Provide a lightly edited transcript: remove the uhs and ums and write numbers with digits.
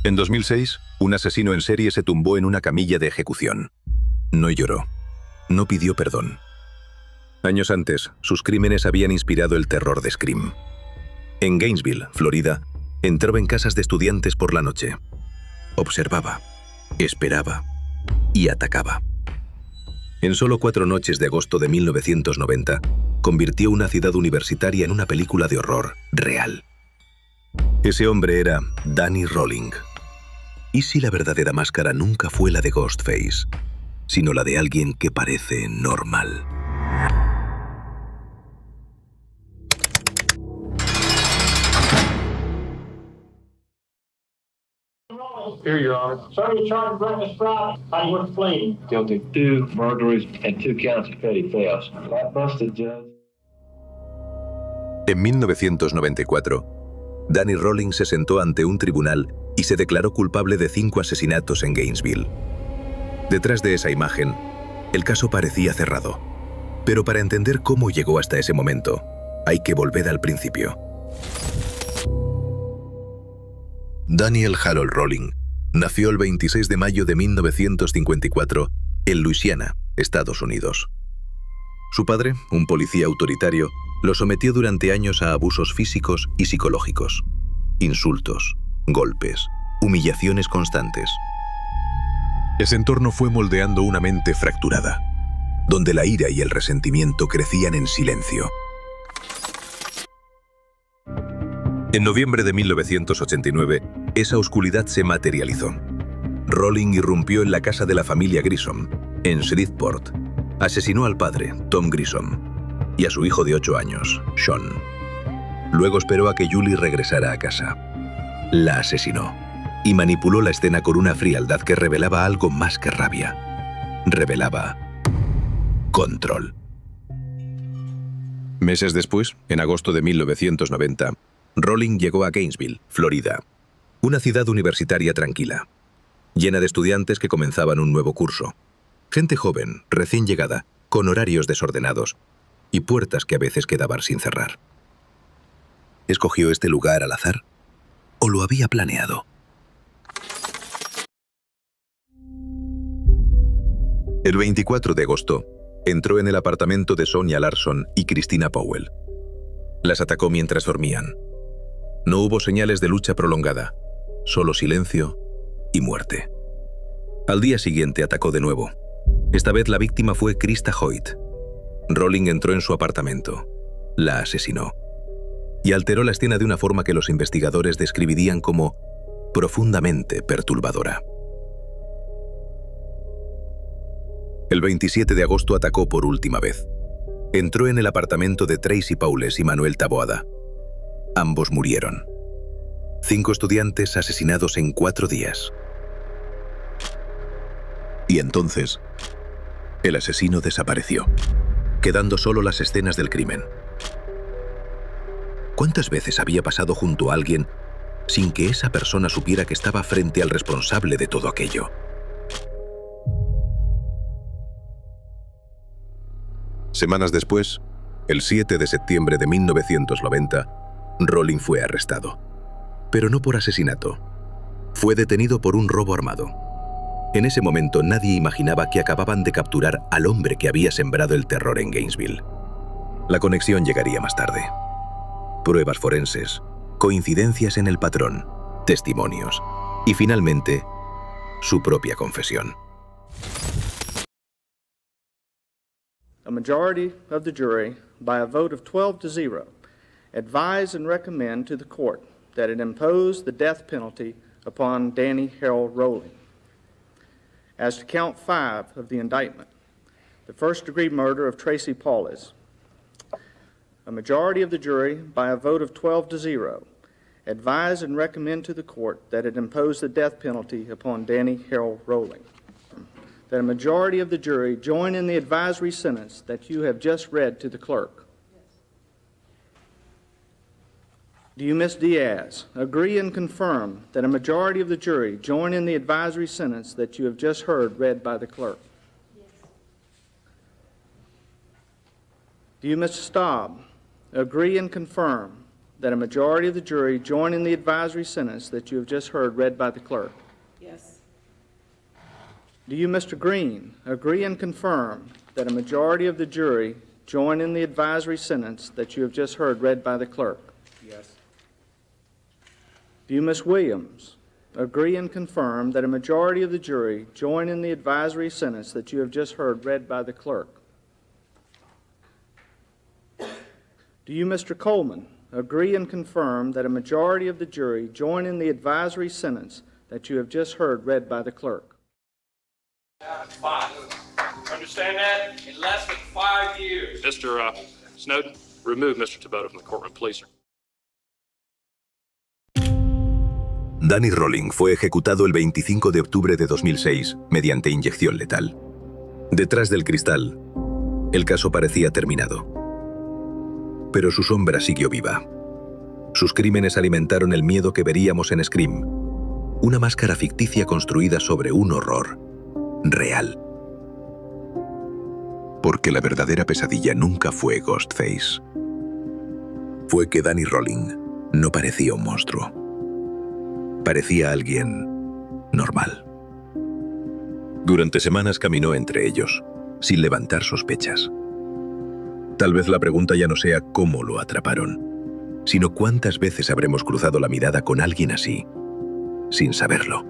En 2006, un asesino en serie se tumbó en una camilla de ejecución. No lloró. No pidió perdón. Años antes, sus crímenes habían inspirado el terror de Scream. En Gainesville, Florida, entraba en casas de estudiantes por la noche. Observaba, esperaba y atacaba. En solo 4 noches de agosto de 1990, convirtió una ciudad universitaria en una película de horror real. Ese hombre era Danny Rolling. ¿Y si la verdadera máscara nunca fue la de Ghostface, sino la de alguien que parece normal? Here, Your Honor. Sir, you're charged with reckless driving. How do you want to plead? Guilty. 2 burglaries and 2 counts of petty theft. That busted, Judge. En 1994, Danny Rolling se sentó ante un tribunal y se declaró culpable de 5 asesinatos en Gainesville. Detrás de esa imagen, el caso parecía cerrado. Pero para entender cómo llegó hasta ese momento, hay que volver al principio. Daniel Harold Rolling nació el 26 de mayo de 1954 en Luisiana, Estados Unidos. Su padre, un policía autoritario, lo sometió durante años a abusos físicos y psicológicos, insultos, golpes, humillaciones constantes. Ese entorno fue moldeando una mente fracturada, donde la ira y el resentimiento crecían en silencio. En noviembre de 1989, esa oscuridad se materializó. Rolling irrumpió en la casa de la familia Grissom, en Shreveport. Asesinó al padre, Tom Grissom, y a su hijo de 8 años, Sean. Luego esperó a que Julie regresara a casa. La asesinó y manipuló la escena con una frialdad que revelaba algo más que rabia. Revelaba control. Meses después, en agosto de 1990, Rolling llegó a Gainesville, Florida, una ciudad universitaria tranquila, llena de estudiantes que comenzaban un nuevo curso. Gente joven, recién llegada, con horarios desordenados y puertas que a veces quedaban sin cerrar. ¿Escogió este lugar al azar? ¿O lo había planeado? El 24 de agosto, entró en el apartamento de Sonia Larson y Christina Powell. Las atacó mientras dormían. No hubo señales de lucha prolongada, solo silencio y muerte. Al día siguiente atacó de nuevo. Esta vez la víctima fue Krista Hoyt. Rolling entró en su apartamento, la asesinó y alteró la escena de una forma que los investigadores describirían como profundamente perturbadora. El 27 de agosto atacó por última vez. Entró en el apartamento de Tracy Paules y Manuel Taboada. Ambos murieron. 5 estudiantes asesinados en 4 días. Y entonces, el asesino desapareció, quedando solo las escenas del crimen. ¿Cuántas veces había pasado junto a alguien sin que esa persona supiera que estaba frente al responsable de todo aquello? Semanas después, el 7 de septiembre de 1990, Rolling fue arrestado. Pero no por asesinato. Fue detenido por un robo armado. En ese momento nadie imaginaba que acababan de capturar al hombre que había sembrado el terror en Gainesville. La conexión llegaría más tarde. Pruebas forenses, coincidencias en el patrón, testimonios y finalmente, su propia confesión. A majority of the jury, by a vote of 12-0, advise and recommend to the court that it impose the death penalty upon Danny Harold Rolling. As to count 5 of the indictment, the first-degree murder of Tracy Paules, a majority of the jury, by a vote of 12-0, advise and recommend to the court that it impose the death penalty upon Danny Harold Rolling. That a majority of the jury join in the advisory sentence that you have just read to the clerk. Do you, Ms. Diaz, agree and confirm that a majority of the jury join in the advisory sentence that you have just heard read by the clerk? Yes. Do you, Mr. Staub, agree and confirm that a majority of the jury join in the advisory sentence that you have just heard read by the clerk? Yes. Do you, Mr. Green, agree and confirm that a majority of the jury join in the advisory sentence that you have just heard read by the clerk? Yes. Do you, Ms. Williams, agree and confirm that a majority of the jury join in the advisory sentence that you have just heard read by the clerk? Do you, Mr. Coleman, agree and confirm that a majority of the jury join in the advisory sentence that you have just heard read by the clerk? 5. Understand that? In less than 5 years. Mr. Snowden, remove Mr. Tabota from the courtroom, please, sir. Danny Rolling fue ejecutado el 25 de octubre de 2006 mediante inyección letal. Detrás del cristal, el caso parecía terminado. Pero su sombra siguió viva. Sus crímenes alimentaron el miedo que veríamos en Scream, una máscara ficticia construida sobre un horror real. Porque la verdadera pesadilla nunca fue Ghostface. Fue que Danny Rolling no parecía un monstruo. Parecía alguien normal. Durante semanas caminó entre ellos, sin levantar sospechas. Tal vez la pregunta ya no sea cómo lo atraparon, sino cuántas veces habremos cruzado la mirada con alguien así, sin saberlo.